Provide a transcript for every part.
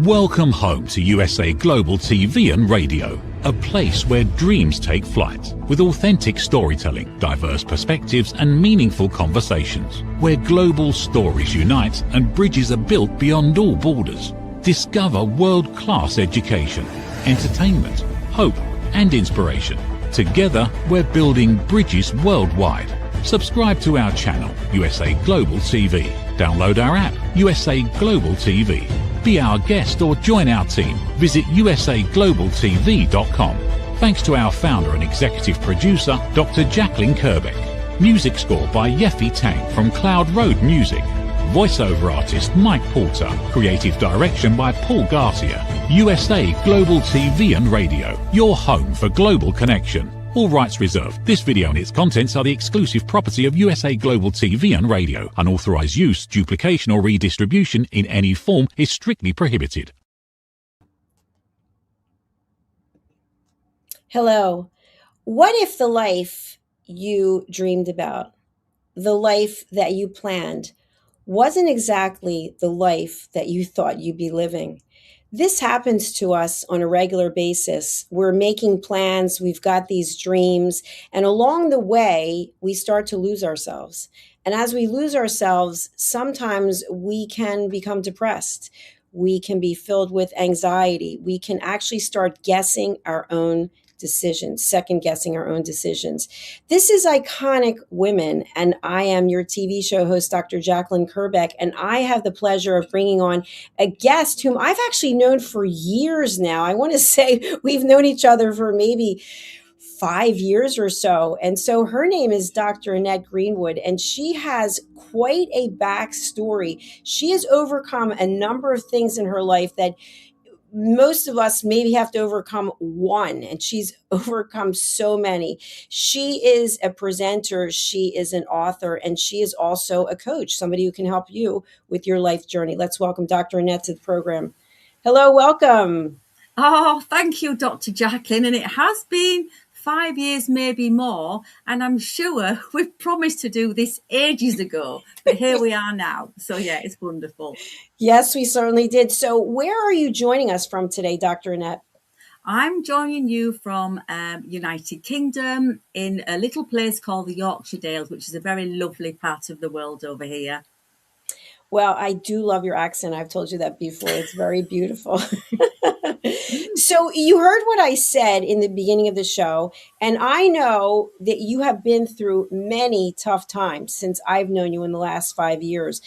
Welcome home to USA Global TV and Radio, a place where dreams take flight, with authentic storytelling, diverse perspectives and meaningful conversations, where global stories unite and bridges are built beyond all borders. Discover world-class education, entertainment, hope and inspiration. Together, we're building bridges worldwide. Subscribe to our channel, USA Global TV. Download our app, USA Global TV. Be our guest or join our team. Visit usaglobaltv.com. Thanks to our founder and executive producer, Dr. Jacalyn Kerbeck. Music score by Yeffy Tang from Cloud Road Music. Voiceover artist Mike Porter. Creative direction by Paul Garcia. USA Global TV and Radio, your home for global connection. All rights reserved. This video and its contents are the exclusive property of USA Global TV and Radio. Unauthorized use, duplication or redistribution in any form is strictly prohibited. Hello. What if the life you dreamed about, the life that you planned, wasn't exactly the life that you thought you'd be living? This happens to us on a regular basis. We're making plans, we've got these dreams, and along the way, we start to lose ourselves. And as we lose ourselves, sometimes we can become depressed. We can be filled with anxiety. We can actually start guessing our own decisions, second guessing our own decisions. This is Iconic Women, and I am your TV show host, Dr. Jacalyn Kerbeck, and I have the pleasure of bringing on a guest whom I've actually known for years now. I want to say we've known each other for maybe 5 years or so. And so her name is Dr. Annette Greenwood, and she has quite a backstory. She has overcome a number of things in her life that most of us maybe have to overcome one, and she's overcome so many. She is a presenter, she is an author, and she is also a coach, somebody who can help you with your life journey. Let's welcome Dr. Annette to the program. Hello, welcome. Oh, thank you, Dr. Jacalyn. And it has been 5 years, maybe more. And I'm sure we've promised to do this ages ago, but here we are now. So yeah, it's wonderful. Yes, we certainly did. So where are you joining us from today, Dr. Annette? I'm joining you from United Kingdom in a little place called the Yorkshire Dales, which is a very lovely part of the world over here. Well, I do love your accent. I've told you that before. It's very beautiful. So you heard what I said in the beginning of the show, and I know that you have been through many tough times since I've known you in the last 5 years.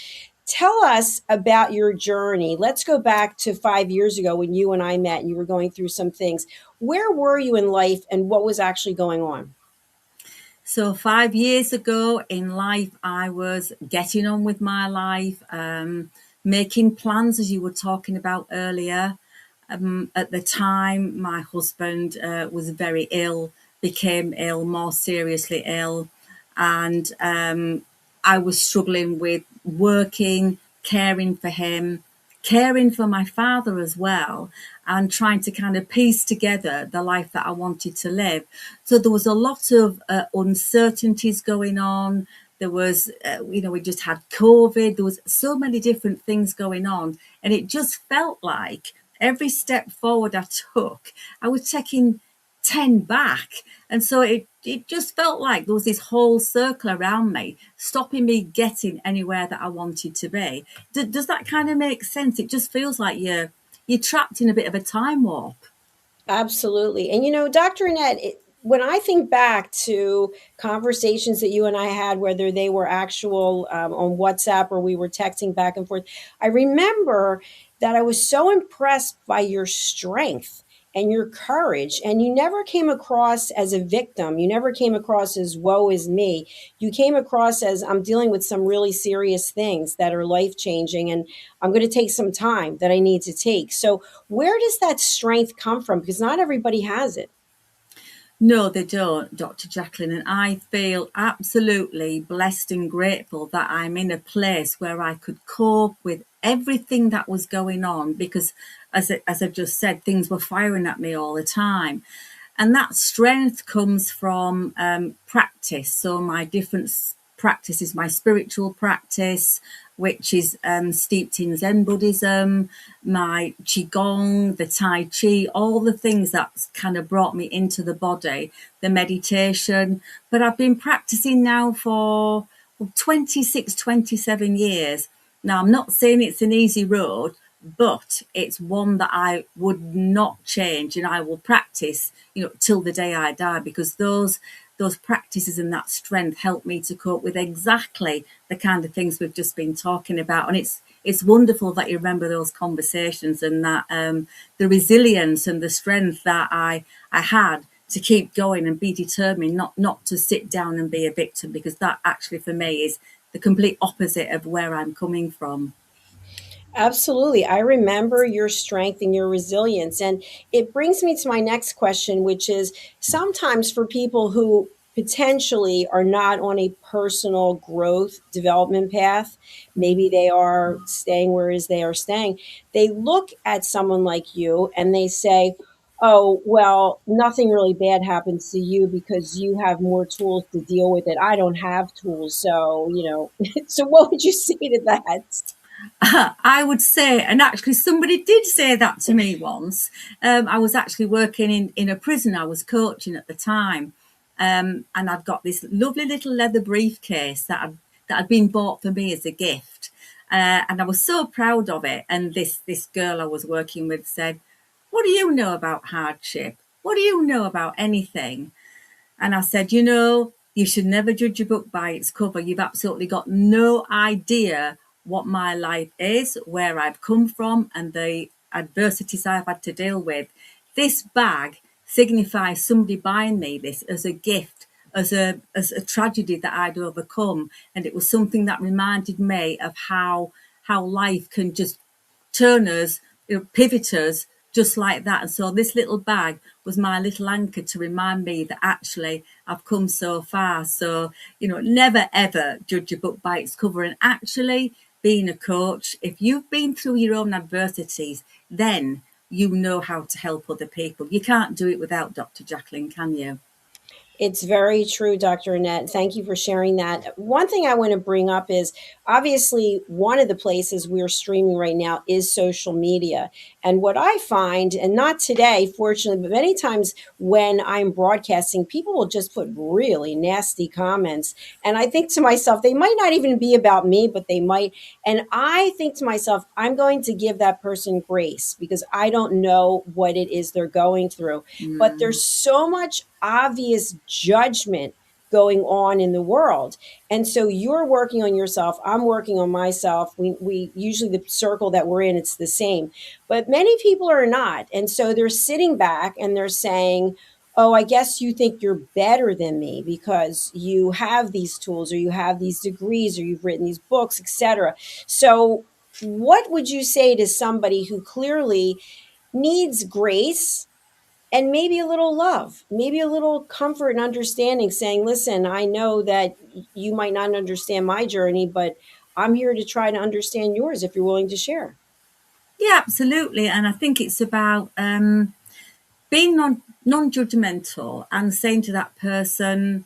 Tell us about your journey. Let's go back to 5 years ago when you and I met and you were going through some things. Where were you in life and what was actually going on? So 5 years ago in life, I was getting on with my life, making plans, as you were talking about earlier. At the time, my husband was very ill, became ill, more seriously ill. And I was struggling with working, caring for him, caring for my father as well, and trying to kind of piece together the life that I wanted to live. So there was a lot of uncertainties going on. There was, we just had COVID. There was so many different things going on. And it just felt like every step forward I took, I was taking 10 back. And so it just felt like there was this whole circle around me, stopping me getting anywhere that I wanted to be. Does that kind of make sense? It just feels like you're trapped in a bit of a time warp. Absolutely. And Dr. Annette, when I think back to conversations that you and I had, whether they were actual on WhatsApp or we were texting back and forth, I remember that I was so impressed by your strength and your courage. And you never came across as a victim. You never came across as woe is me. You came across as I'm dealing with some really serious things that are life-changing, and I'm going to take some time that I need to take. So where does that strength come from? Because not everybody has it. No, they don't, Dr. Jacalyn. And I feel absolutely blessed and grateful that I'm in a place where I could cope with everything that was going on, because as I've just said, things were firing at me all the time. And that strength comes from practice. So my different practices, my spiritual practice, which is steeped in Zen Buddhism, my Qigong, the Tai Chi, all the things that's kind of brought me into the body, the meditation. But I've been practicing now for 26, 27 years. Now, I'm not saying it's an easy road, but it's one that I would not change, and I will practice, till the day I die, because those practices and that strength help me to cope with exactly the kind of things we've just been talking about. And it's wonderful that you remember those conversations, and that the resilience and the strength that I had to keep going and be determined not to sit down and be a victim, because that actually for me is the complete opposite of where I'm coming from. Absolutely. I remember your strength and your resilience. And it brings me to my next question, which is sometimes for people who potentially are not on a personal growth development path, maybe they are staying where is they are staying, they look at someone like you and they say, oh, well, nothing really bad happens to you because you have more tools to deal with it. I don't have tools. So, so what would you say to that? I would say, and actually somebody did say that to me once. I was actually working in a prison. I was coaching at the time. And I'd got this lovely little leather briefcase that had been bought for me as a gift. And I was so proud of it. And this girl I was working with said, "What do you know about hardship? What do you know about anything?" And I said, you should never judge a book by its cover. You've absolutely got no idea what my life is, where I've come from, and the adversities I've had to deal with. This bag signifies somebody buying me this as a gift, as a tragedy that I'd overcome. And it was something that reminded me of how life can just turn us, pivot us just like that. And so this little bag was my little anchor to remind me that actually I've come so far. So, never ever judge a book by its cover. And actually, being a coach, if you've been through your own adversities, then you know how to help other people. You can't do it without Dr. Jacalyn, can you? It's very true, Dr. Annette. Thank you for sharing that. One thing I want to bring up is obviously one of the places we're streaming right now is social media. And what I find, and not today, fortunately, but many times when I'm broadcasting, people will just put really nasty comments. And I think to myself, they might not even be about me, but they might. And I think to myself, I'm going to give that person grace because I don't know what it is they're going through. But there's so much obvious judgment going on in the world. And so you're working on yourself. I'm working on myself. We usually the circle that we're in, it's the same. But many people are not. And so they're sitting back and they're saying, oh, I guess you think you're better than me because you have these tools or you have these degrees or you've written these books, etc. So what would you say to somebody who clearly needs grace and maybe a little love, maybe a little comfort and understanding, saying, listen, I know that you might not understand my journey, but I'm here to try to understand yours if you're willing to share. Yeah, absolutely. And I think it's about being non-judgmental and saying to that person,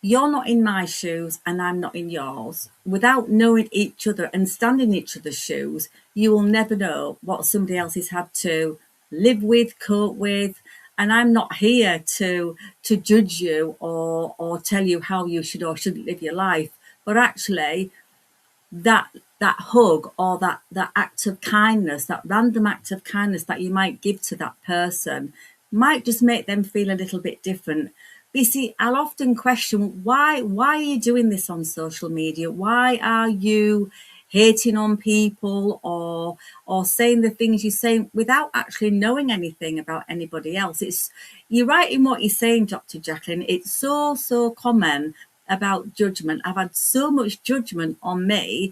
you're not in my shoes and I'm not in yours. Without knowing each other and standing in each other's shoes, you will never know what somebody else has had to live with, cope with. And I'm not here to judge you or tell you how you should or shouldn't live your life. But actually, that hug or that act of kindness, that random act of kindness that you might give to that person might just make them feel a little bit different. But you see, I'll often question why are you doing this on social media? Why are you hating on people or saying the things you're saying without actually knowing anything about anybody else? You're right in what you're saying, Dr. Jacalyn. It's so common about judgment. I've had so much judgment on me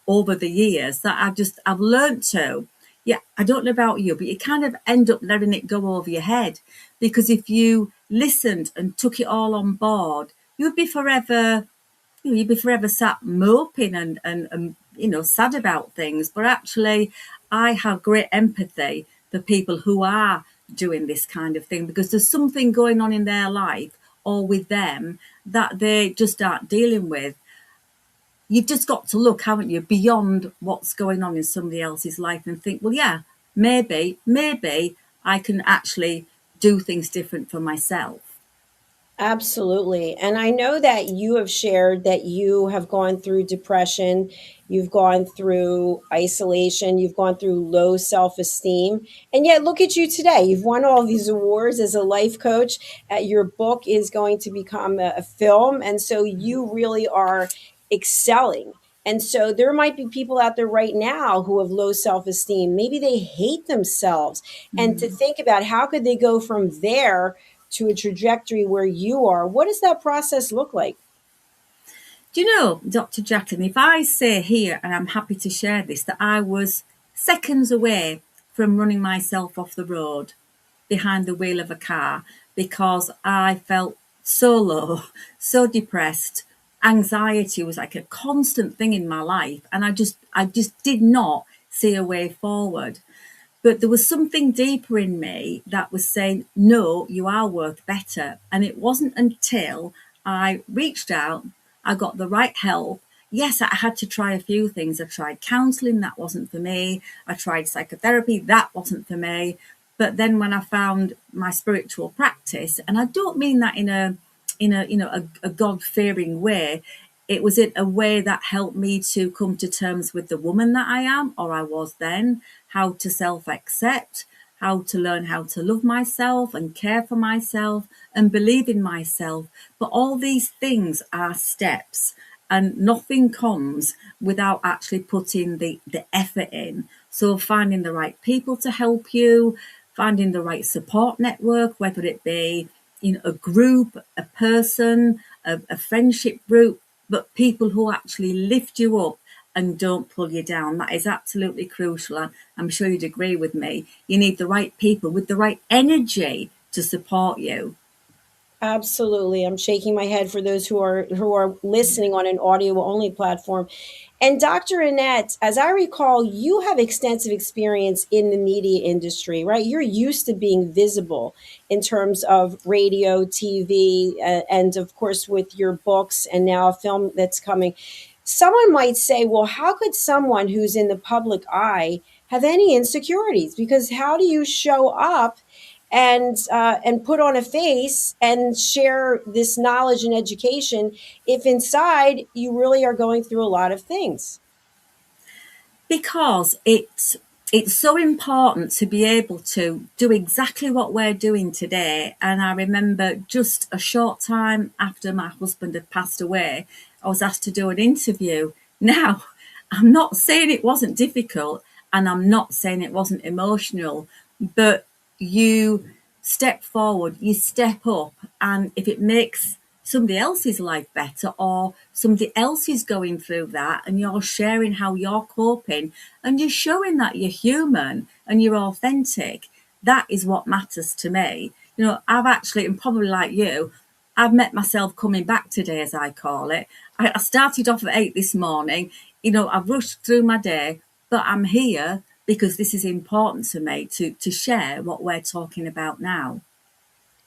over the years that I've learned to. Yeah, I don't know about you, but you kind of end up letting it go over your head, because if you listened and took it all on board, you'd be forever sat moping and sad about things. But actually, I have great empathy for people who are doing this kind of thing, because there's something going on in their life or with them that they just aren't dealing with. you've just got to look, haven't you, beyond what's going on in somebody else's life and think, well, yeah, maybe I can actually do things different for myself. Absolutely. And I know that you have shared that you have gone through depression, you've gone through isolation, you've gone through low self esteem. And yet, look at you today. You've won all these awards as a life coach. Your book is going to become a film. And so you really are excelling. And so there might be people out there right now who have low self esteem. Maybe they hate themselves. And to think about how could they go from there to a trajectory where you are, what does that process look like? Do you know, Dr. Jacalyn, if I say here, and I'm happy to share this, that I was seconds away from running myself off the road behind the wheel of a car because I felt so low, so depressed. Anxiety was like a constant thing in my life, and I just did not see a way forward. But there was something deeper in me that was saying, no, you are worth better. And it wasn't until I reached out, I got the right help. Yes, I had to try a few things. I tried counseling, that wasn't for me. I tried psychotherapy, that wasn't for me. But then when I found my spiritual practice, and I don't mean that in a God-fearing way, it was in a way that helped me to come to terms with the woman that I am, or I was then, how to self-accept, how to learn how to love myself and care for myself and believe in myself. But all these things are steps, and nothing comes without actually putting the effort in. So finding the right people to help you, finding the right support network, whether it be a group, a person, a friendship group, but people who actually lift you up and don't pull you down. That is absolutely crucial. I'm sure you'd agree with me. You need the right people with the right energy to support you. Absolutely. I'm shaking my head for those who are listening on an audio only platform. And Dr. Annette, as I recall, you have extensive experience in the media industry, right? You're used to being visible in terms of radio, TV, and of course with your books and now a film that's coming. Someone might say, well, how could someone who's in the public eye have any insecurities? Because how do you show up and put on a face and share this knowledge and education if inside you really are going through a lot of things? Because it's so important to be able to do exactly what we're doing today. And I remember just a short time after my husband had passed away, I was asked to do an interview. Now, I'm not saying it wasn't difficult, and I'm not saying it wasn't emotional, but you step forward, you step up, and if it makes somebody else's life better, or somebody else is going through that and you're sharing how you're coping and you're showing that you're human and you're authentic, that is what matters to me. I've actually, and probably like you, I've met myself coming back today, as I call it. I started off at 8 this morning. I've rushed through my day, but I'm here because this is important to me to share what we're talking about now.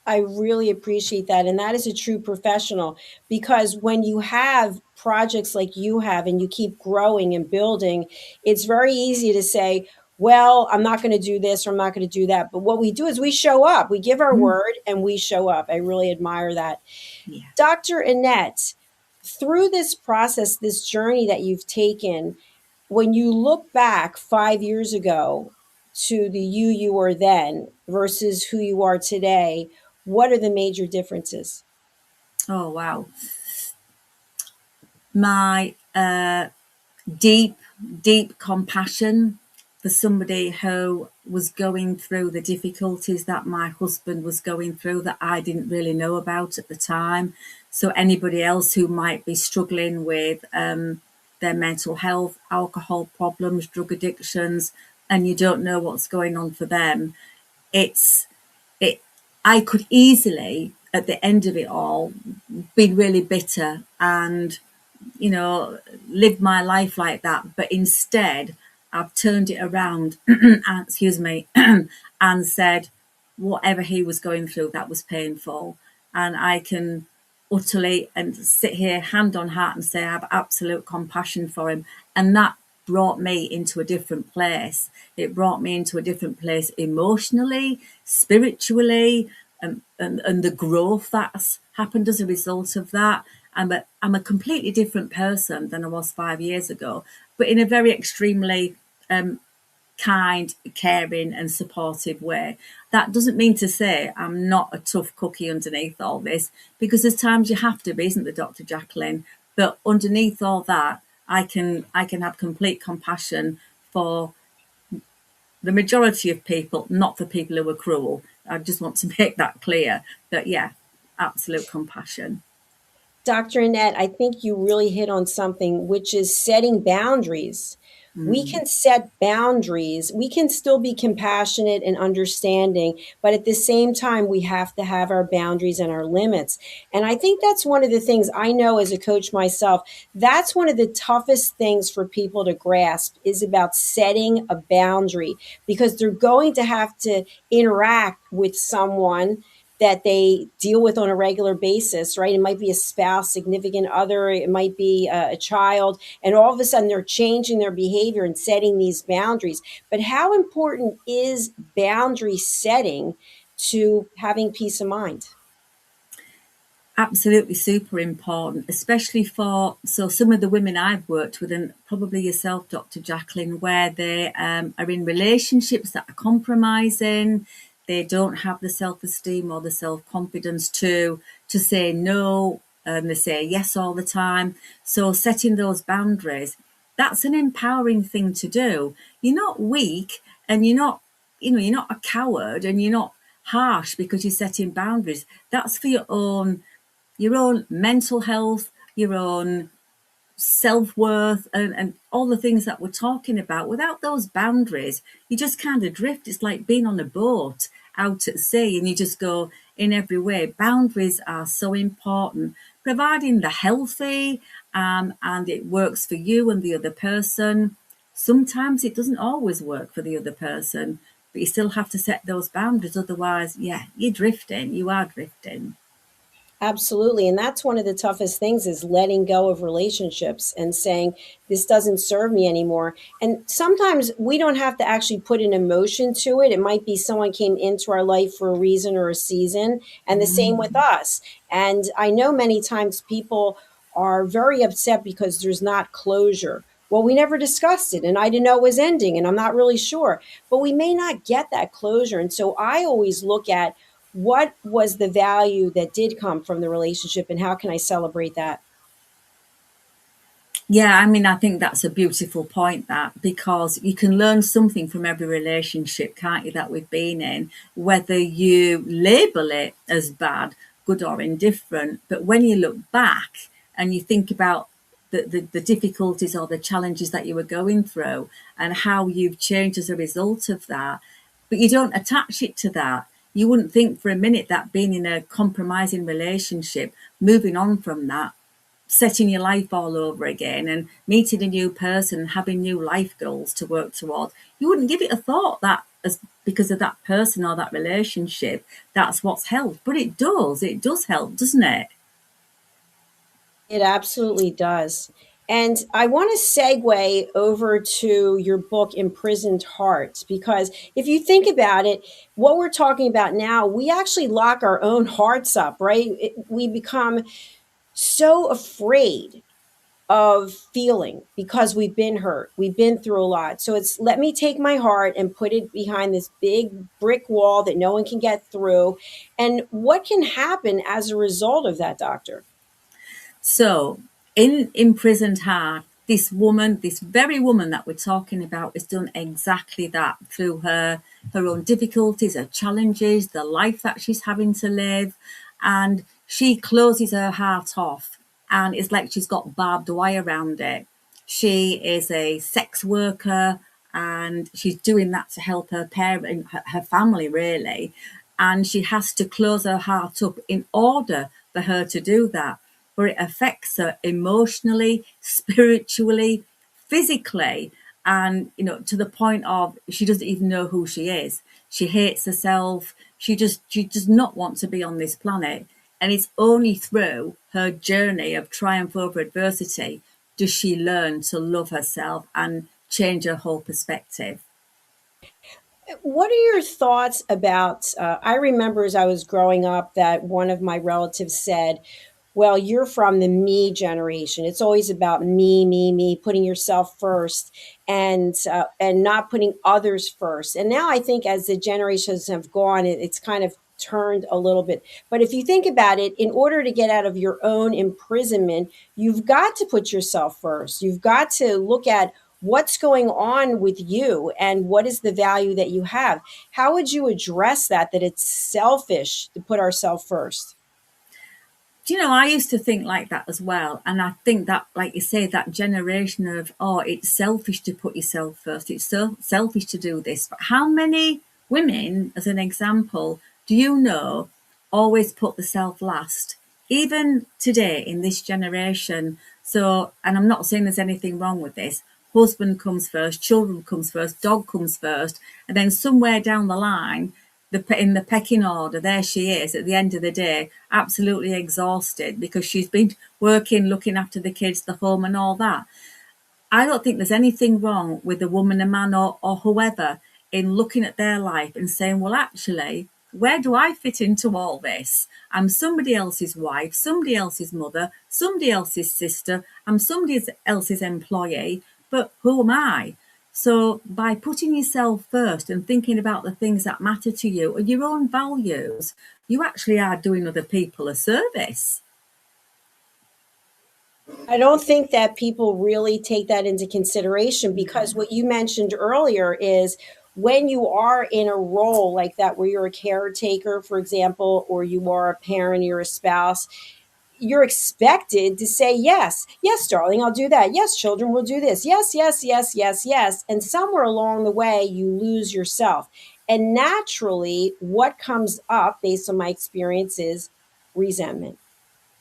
I really appreciate that. And that is a true professional, because when you have projects like you have and you keep growing and building, it's very easy to say, well, I'm not going to do this or I'm not going to do that. But what we do is we show up, we give our word and we show up. I really admire that. Yeah. Dr. Annette, through this process, this journey that you've taken, when you look back 5 years ago to the you were then versus who you are today, what are the major differences? Oh, wow. My deep, deep compassion for somebody who was going through the difficulties that my husband was going through that I didn't really know about at the time. So anybody else who might be struggling with their mental health, alcohol problems, drug addictions, and you don't know what's going on for them, it's it. I could easily, at the end of it all, be really bitter and lived my life like that. But instead, I've turned it around, excuse me, and said whatever he was going through, that was painful. And I can utterly and sit here hand on heart and say I have absolute compassion for him. And that brought me into a different place. It brought me into a different place emotionally, spiritually, and the growth that's happened as a result of that. I'm a completely different person than I was 5 years ago, but in a very extremely kind, caring, and supportive way. That doesn't mean to say I'm not a tough cookie underneath all this, because there's times you have to be, isn't there, Dr. Jacalyn? But underneath all that, I can have complete compassion for the majority of people, not for people who are cruel. I just want to make that clear. But yeah, absolute compassion. Dr. Annette, I think you really hit on something, which is setting boundaries. We can set boundaries. We can still be compassionate and understanding, but at the same time, we have to have our boundaries and our limits. And I think that's one of the things I know as a coach myself. That's one of the toughest things for people to grasp is about setting a boundary, because they're going to have to interact with someone that they deal with on a regular basis, right? It might be a spouse, significant other, it might be a child, and all of a sudden they're changing their behavior and setting these boundaries. But how important is boundary setting to having peace of mind? Absolutely super important, especially for some of the women I've worked with, and probably yourself, Dr. Jacalyn, where they are in relationships that are compromising. They don't have the self-esteem or the self-confidence to say no, and they say yes all the time. So setting those boundaries, that's an empowering thing to do. You're not weak, and you're not a coward, and you're not harsh because you're setting boundaries. That's for your own mental health, your own self-worth, and all the things that we're talking about. Without those boundaries, you just kind of drift. It's like being on a boat out at sea and you just go in every way. Boundaries are so important, providing the healthy, and it works for you and the other person. Sometimes it doesn't always work for the other person, but you still have to set those boundaries. Otherwise, yeah, you're drifting. You are drifting. Absolutely. And that's one of the toughest things is letting go of relationships and saying, this doesn't serve me anymore. And sometimes we don't have to actually put an emotion to it. It might be someone came into our life for a reason or a season, and the same with us. And I know many times people are very upset because there's not closure. Well, we never discussed it, and I didn't know it was ending, and I'm not really sure. But we may not get that closure. And so I always look at, what was the value that did come from the relationship, and how can I celebrate that? Yeah, I mean, I think that's a beautiful point, that, because you can learn something from every relationship, can't you, that we've been in, whether you label it as bad, good, or indifferent. But when you look back and you think about the difficulties or the challenges that you were going through and how you've changed as a result of that, but you don't attach it to that. You wouldn't think for a minute that being in a compromising relationship, moving on from that, setting your life all over again and meeting a new person and having new life goals to work towards, you wouldn't give it a thought that as because of that person or that relationship, that's what's helped. But it does help, doesn't it? It absolutely does. And I want to segue over to your book, Imprisoned Heart, because if you think about it, what we're talking about now, we actually lock our own hearts up, right? We become so afraid of feeling because we've been hurt. We've been through a lot. So it's, let me take my heart and put it behind this big brick wall that no one can get through. And what can happen as a result of that, doctor? So, in Imprisoned Heart, this woman, this very woman that we're talking about, has done exactly that through her own difficulties, her challenges, the life that she's having to live, and she closes her heart off, and it's like she's got barbed wire around it. She is a sex worker, and she's doing that to help her parent, her family, really, and she has to close her heart up in order for her to do that, where it affects her emotionally, spiritually, physically, and to the point of she doesn't even know who she is. She hates herself. She does not want to be on this planet. And it's only through her journey of triumph over adversity does she learn to love herself and change her whole perspective. What are your thoughts about? I remember as I was growing up that one of my relatives said, well, you're from the me generation. It's always about me, putting yourself first and not putting others first. And now I think as the generations have gone, it's kind of turned a little bit. But if you think about it, in order to get out of your own imprisonment, you've got to put yourself first. You've got to look at what's going on with you and what is the value that you have. How would you address that it's selfish to put ourselves first? Do you know, I used to think like that as well. And I think that, like you say, that generation of, oh, it's selfish to put yourself first. It's so selfish to do this. But how many women, as an example, do you know always put the self last? Even today in this generation. So, and I'm not saying there's anything wrong with this. Husband comes first, children comes first, dog comes first. And then somewhere down the line, in the pecking order, there she is at the end of the day, absolutely exhausted because she's been working, looking after the kids, the home, and all that. I don't think there's anything wrong with a woman, a man, or whoever in looking at their life and saying, well, actually, where do I fit into all this? I'm somebody else's wife, somebody else's mother, somebody else's sister, I'm somebody else's employee, but who am I? So by putting yourself first and thinking about the things that matter to you and your own values, you actually are doing other people a service. I don't think that people really take that into consideration because what you mentioned earlier is when you are in a role like that, where you're a caretaker, for example, or you are a parent, you're a spouse, you're expected to say, yes, yes, darling, I'll do that. Yes, children, will do this. Yes, yes, yes, yes, yes. And somewhere along the way, you lose yourself. And naturally, what comes up based on my experience is resentment.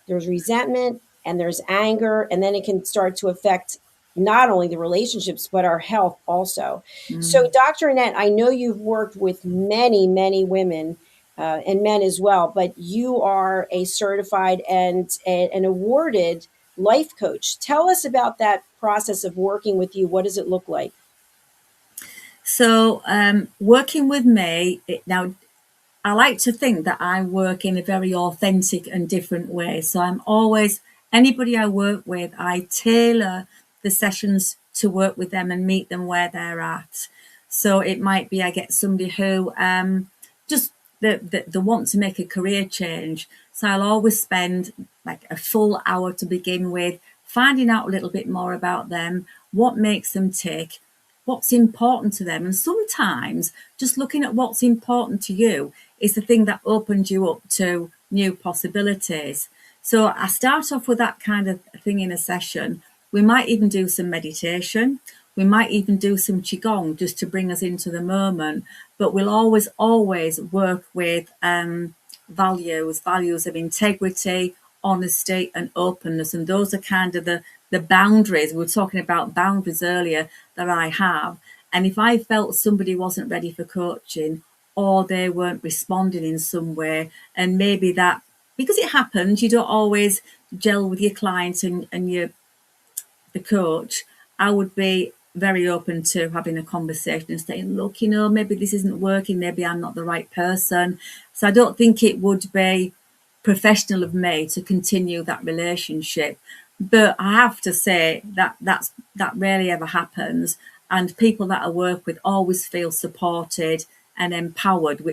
There's resentment and there's anger, and then it can start to affect not only the relationships, but our health also. So, Dr. Annette, I know you've worked with many, many women and men as well, but you are a certified and an awarded life coach. Tell us about that process of working with you. What does it look like? So, working with me, now I like to think that I work in a very authentic and different way. So I'm always, anybody I work with, I tailor the sessions to work with them and meet them where they're at. So it might be I get somebody who just they want to make a career change. So I'll always spend like a full hour to begin with, finding out a little bit more about them, what makes them tick, what's important to them. And sometimes just looking at what's important to you is the thing that opens you up to new possibilities. So I start off with that kind of thing in a session. We might even do some meditation. We might even do some qigong just to bring us into the moment. But we'll always work with values of integrity, honesty, and openness. And those are kind of the boundaries. We were talking about boundaries earlier that I have. And if I felt somebody wasn't ready for coaching or they weren't responding in some way, and maybe that, because it happens, you don't always gel with your clients and the coach, I would be very open to having a conversation and saying, look, maybe this isn't working, maybe I'm not the right person. So I don't think it would be professional of me to continue that relationship. But I have to say that that rarely ever happens. And people that I work with always feel supported and empowered,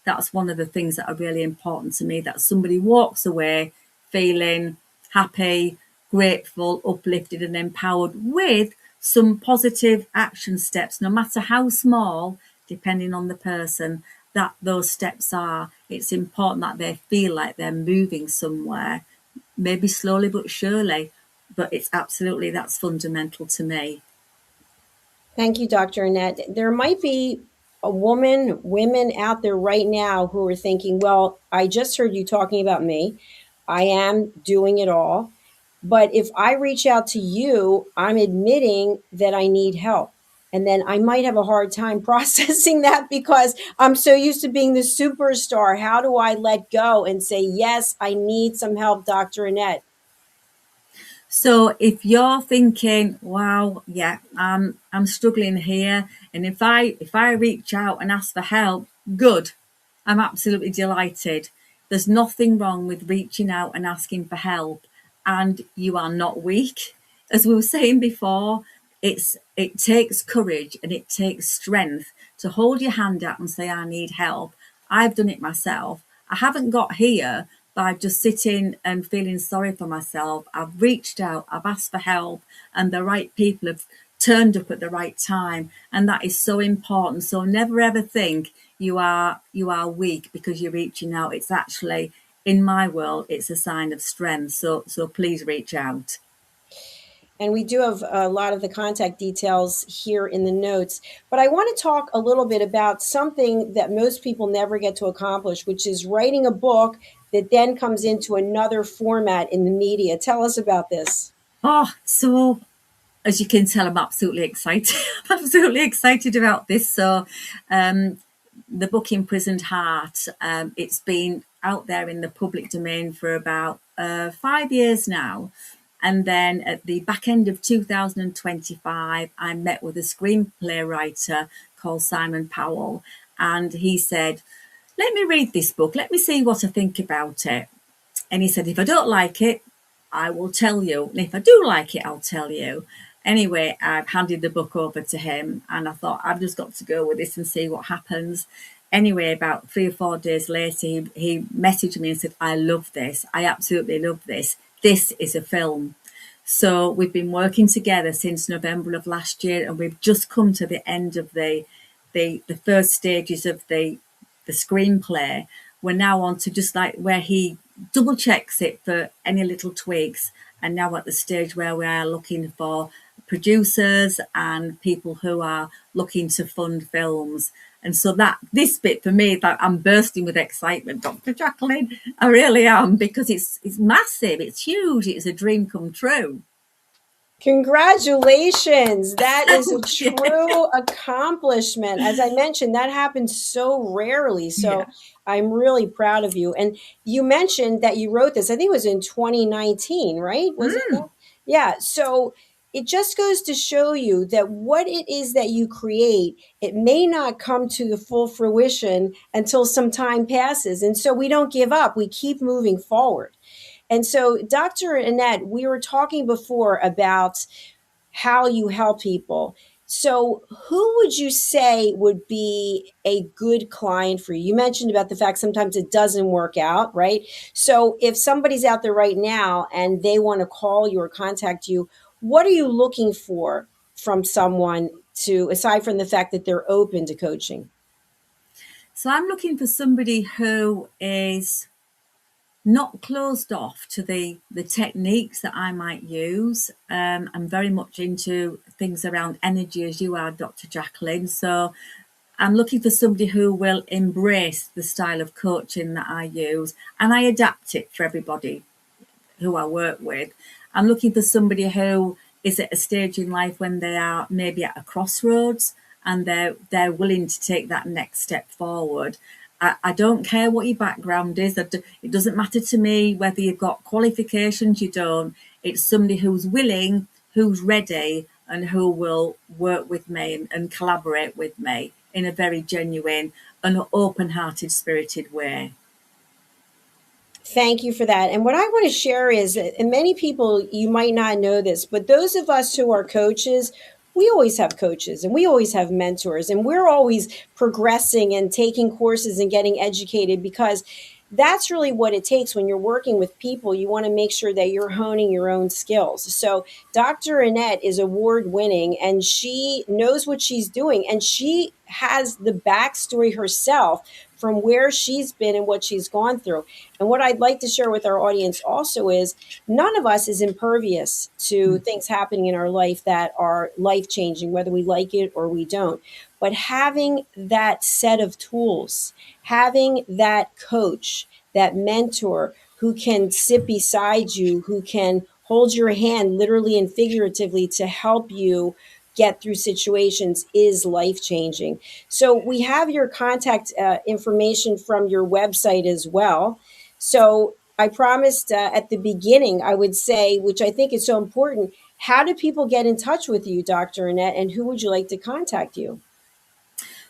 that's one of the things that are really important to me, that somebody walks away feeling happy, grateful, uplifted and empowered with some positive action steps, no matter how small, depending on the person, that those steps are. It's important that they feel like they're moving somewhere, maybe slowly but surely, but that's fundamental to me. Thank you, Dr. Annette. There might be women out there right now who are thinking, well, I just heard you talking about me. I am doing it all. But if I reach out to you, I'm admitting that I need help. And then I might have a hard time processing that because I'm so used to being the superstar. How do I let go and say, yes, I need some help, Dr. Annette? So if you're thinking, wow, yeah, I'm struggling here, and if I reach out and ask for help, good. I'm absolutely delighted. There's nothing wrong with reaching out and asking for help, and you are not weak. As we were saying before, it takes courage and it takes strength to hold your hand out and say, I need help. I've done it myself. I haven't got here by just sitting and feeling sorry for myself. I've reached out, I've asked for help, and the right people have turned up at the right time. And that is so important. So never ever think you are weak because you're reaching out. It's actually, in my world, it's a sign of strength. So please reach out. And we do have a lot of the contact details here in the notes. But I want to talk a little bit about something that most people never get to accomplish, which is writing a book that then comes into another format in the media. Tell us about this. Oh, so as you can tell, I'm absolutely excited. I'm absolutely excited about this. So, the book Imprisoned Heart, it's been out there in the public domain for about 5 years now. And then at the back end of 2025, I met with a screenplay writer called Simon Powell. And he said, let me read this book. Let me see what I think about it. And he said, if I don't like it, I will tell you. And if I do like it, I'll tell you. Anyway, I've handed the book over to him and I thought, I've just got to go with this and see what happens. Anyway, about 3 or 4 days later, he messaged me and said, I love this. I absolutely love this. This is a film. So we've been working together since November of last year, and we've just come to the end of the first stages of the screenplay. We're now on to just like where he double checks it for any little tweaks, and now at the stage where we are looking for producers and people who are looking to fund films. And so that this bit for me, that I'm bursting with excitement, Dr. Jacalyn. I really am, because it's massive, it's huge, it's a dream come true. Congratulations. That is a Yeah. true accomplishment. As I mentioned, that happens so rarely. So Yeah. I'm really proud of you. And you mentioned that you wrote this, I think it was in 2019, right? Was it that? Yeah. So it just goes to show you that what it is that you create, it may not come to the full fruition until some time passes. And so we don't give up, we keep moving forward. And so, Dr. Annette, we were talking before about how you help people. So, who would you say would be a good client for you? You mentioned about the fact sometimes it doesn't work out, right? So, if somebody's out there right now and they want to call you or contact you, what are you looking for from someone to, aside from the fact that they're open to coaching? So I'm looking for somebody who is not closed off to the techniques that I might use. I'm very much into things around energy, as you are, Dr. Jacalyn. So I'm looking for somebody who will embrace the style of coaching that I use, and I adapt it for everybody who I work with. I'm looking for somebody who is at a stage in life when they are maybe at a crossroads and they're willing to take that next step forward. I don't care what your background is. It doesn't matter to me whether you've got qualifications, you don't. It's somebody who's willing, who's ready, and who will work with me and collaborate with me in a very genuine and open-hearted, spirited way. Thank you for that. And what I want to share is, and many people, you might not know this, but those of us who are coaches, we always have coaches and we always have mentors, and we're always progressing and taking courses and getting educated, because that's really what it takes when you're working with people. You want to make sure that you're honing your own skills. So Dr. Annette is award winning and she knows what she's doing, and she has the backstory herself from where she's been and what she's gone through. And what I'd like to share with our audience also is none of us is impervious to things happening in our life that are life changing, whether we like it or we don't. But having that set of tools, having that coach, that mentor who can sit beside you, who can hold your hand literally and figuratively to help you get through situations is life-changing. So we have your contact information from your website as well. So I promised at the beginning, I would say, which I think is so important, how do people get in touch with you, Dr. Annette, and who would you like to contact you?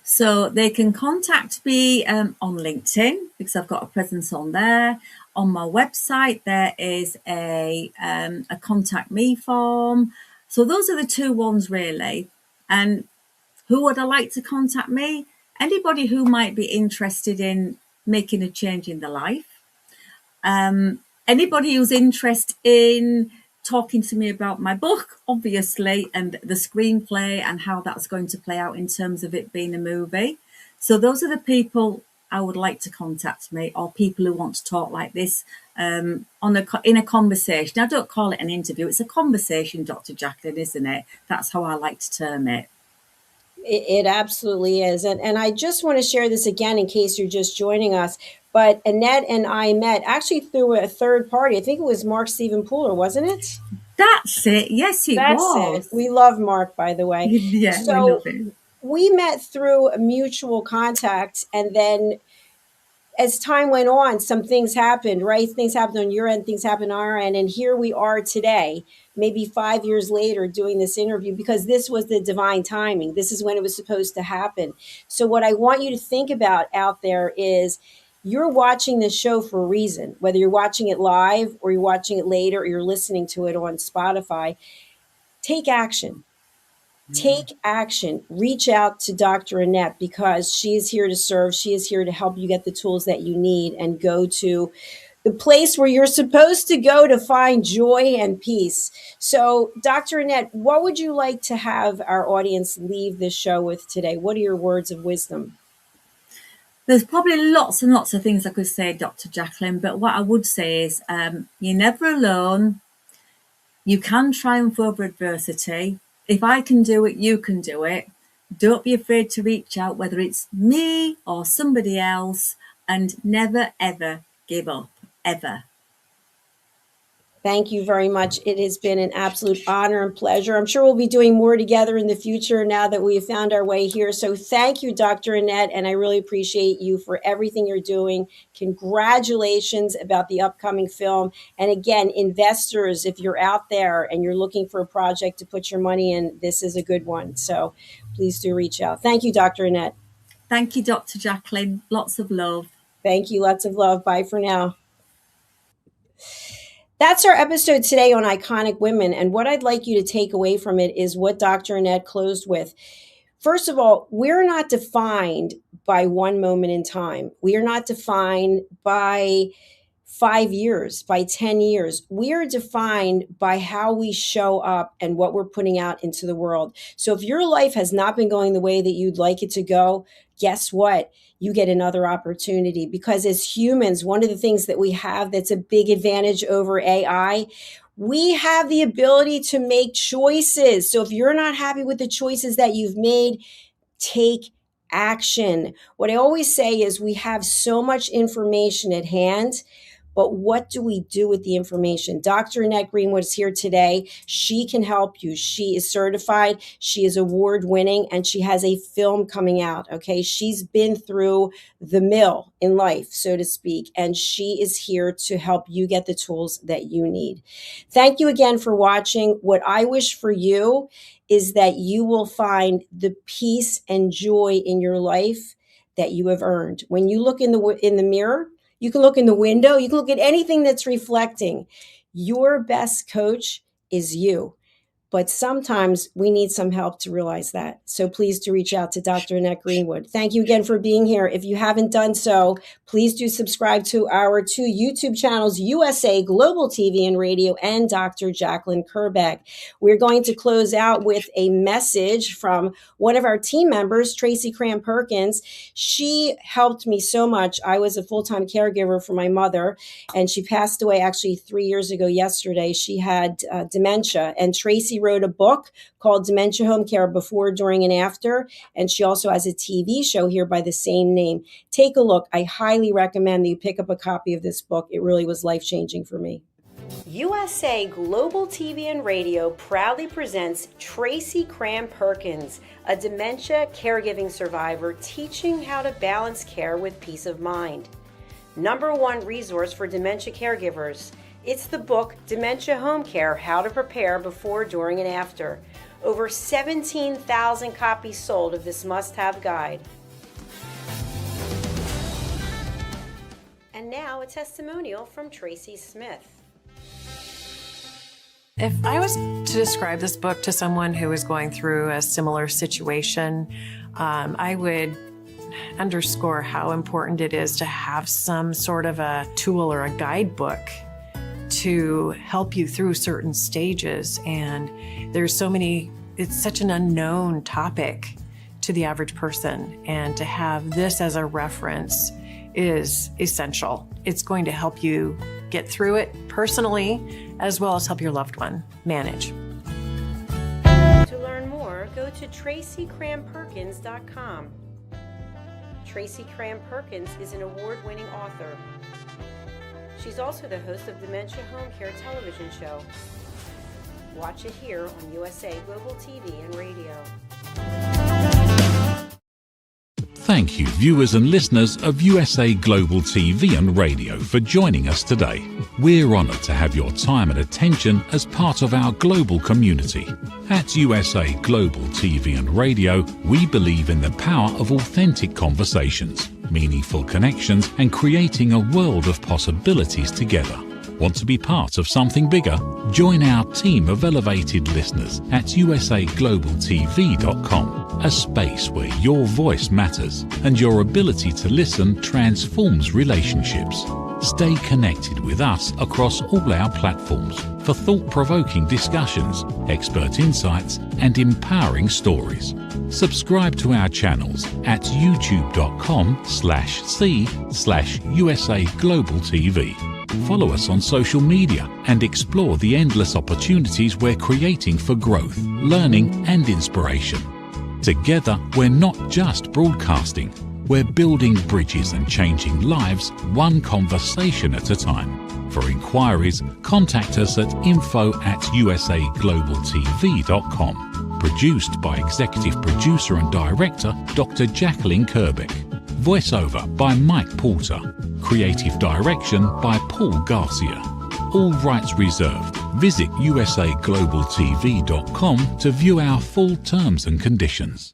So they can contact me on LinkedIn because I've got a presence on there. On my website, there is a contact me form. So those are the two ones really. And who would I like to contact me? Anybody who might be interested in making a change in their life. Anybody who's interested in talking to me about my book, obviously, and the screenplay and how that's going to play out in terms of it being a movie. So those are the people I would like to contact me, or people who want to talk like this in a conversation. I don't call it an interview; it's a conversation, Dr. Jacalyn, isn't it? That's how I like to term it. It absolutely is. And I just want to share this again in case you're just joining us. But Annette and I met actually through a third party. I think it was Mark Stephen Pooler, wasn't it? That's it. Yes, it was. It. We love Mark, by the way. Yeah, we love it. We met through a mutual contact, and then as time went on, some things happened, right? Things happened on your end, things happened on our end. And here we are today, maybe 5 years later, doing this interview because this was the divine timing. This is when it was supposed to happen. So what I want you to think about out there is you're watching this show for a reason, whether you're watching it live or you're watching it later or you're listening to it on Spotify. Take action. Take action. Reach out to Dr. Annette because she is here to serve. She is here to help you get the tools that you need and go to the place where you're supposed to go to find joy and peace. So, Dr. Annette, what would you like to have our audience leave this show with today? What are your words of wisdom? There's probably lots and lots of things I could say, Dr. Jacalyn, but what I would say is you're never alone. You can triumph over adversity. If I can do it, you can do it. Don't be afraid to reach out, whether it's me or somebody else, and never, ever give up, ever. Thank you very much. It has been an absolute honor and pleasure. I'm sure we'll be doing more together in the future now that we have found our way here. So thank you, Dr. Annette, and I really appreciate you for everything you're doing. Congratulations about the upcoming film. And again, investors, if you're out there and you're looking for a project to put your money in, this is a good one. So please do reach out. Thank you, Dr. Annette. Thank you, Dr. Jacalyn. Lots of love. Thank you. Lots of love. Bye for now. That's our episode today on Iconic Women. And what I'd like you to take away from it is what Dr. Annette closed with. First of all, we're not defined by one moment in time. We are not defined by 5 years, by 10 years. We are defined by how we show up and what we're putting out into the world. So if your life has not been going the way that you'd like it to go, guess what? You get another opportunity because as humans, one of the things that we have that's a big advantage over AI, we have the ability to make choices. So if you're not happy with the choices that you've made, take action. What I always say is we have so much information at hand, but what do we do with the information? Dr. Annette Greenwood is here today. She can help you. She is certified. She is award winning and she has a film coming out. Okay. She's been through the mill in life, so to speak, and she is here to help you get the tools that you need. Thank you again for watching. What I wish for you is that you will find the peace and joy in your life that you have earned. When you look in the mirror, you can look in the window. You can look at anything that's reflecting. Your best coach is you. But sometimes we need some help to realize that. So please do reach out to Dr. Annette Greenwood. Thank you again for being here. If you haven't done so, please do subscribe to our 2 YouTube channels, USA Global TV and Radio and Dr. Jacalyn Kerbeck. We're going to close out with a message from one of our team members, Tracy Cram-Perkins. She helped me so much. I was a full-time caregiver for my mother, and she passed away actually 3 years ago yesterday. She had dementia, and Tracy wrote a book called Dementia Home Care Before, During, and After. And she also has a TV show here by the same name. Take a look. I highly recommend that you pick up a copy of this book. It really was life-changing for me. USA Global TV and Radio proudly presents Tracy Cram Perkins, a dementia caregiving survivor teaching how to balance care with peace of mind. #1 resource for dementia caregivers. It's the book Dementia Home Care: How to Prepare Before, During, and After. Over 17,000 copies sold of this must-have guide. And now a testimonial from Tracy Smith. If I was to describe this book to someone who is going through a similar situation, I would underscore how important it is to have some sort of a tool or a guidebook to help you through certain stages. And there's so many, it's such an unknown topic to the average person. And to have this as a reference is essential. It's going to help you get through it personally, as well as help your loved one manage. To learn more, go to tracycramperkins.com. Tracy Cram Perkins is an award-winning author. She's also the host of Dementia Home Care television show. Watch it here on USA Global TV and Radio. Thank you, viewers and listeners of USA Global TV and Radio, for joining us today. We're honoured to have your time and attention as part of our global community. At USA Global TV and Radio, we believe in the power of authentic conversations, meaningful connections, and creating a world of possibilities together. Want to be part of something bigger? Join our team of elevated listeners at usaglobaltv.com, a space where your voice matters and your ability to listen transforms relationships. Stay connected with us across all our platforms for thought-provoking discussions, expert insights, and empowering stories. Subscribe to our channels at youtube.com/c/USA-Global-TV. Follow us on social media and explore the endless opportunities we're creating for growth, learning, and inspiration. Together, we're not just broadcasting, we're building bridges and changing lives one conversation at a time. For inquiries, contact us at info@usaglobaltv.com. Produced by Executive Producer and Director Dr. Jacalyn Kerbeck. Voiceover by Mike Porter. Creative direction by Paul Garcia. All rights reserved. Visit usaglobaltv.com to view our full terms and conditions.